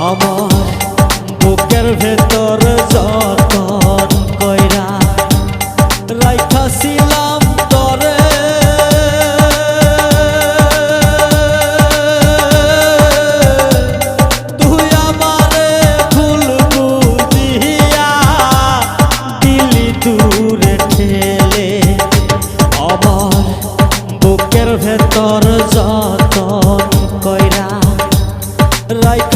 আমার বুকের ভেতর যতন কইরা রাইখাছিলাম তরে তুই আমারে ভুল বুঝিয়া দিলি দূরে ঠেলে আমার বুকের ভেতর যতন কইরা রাইখা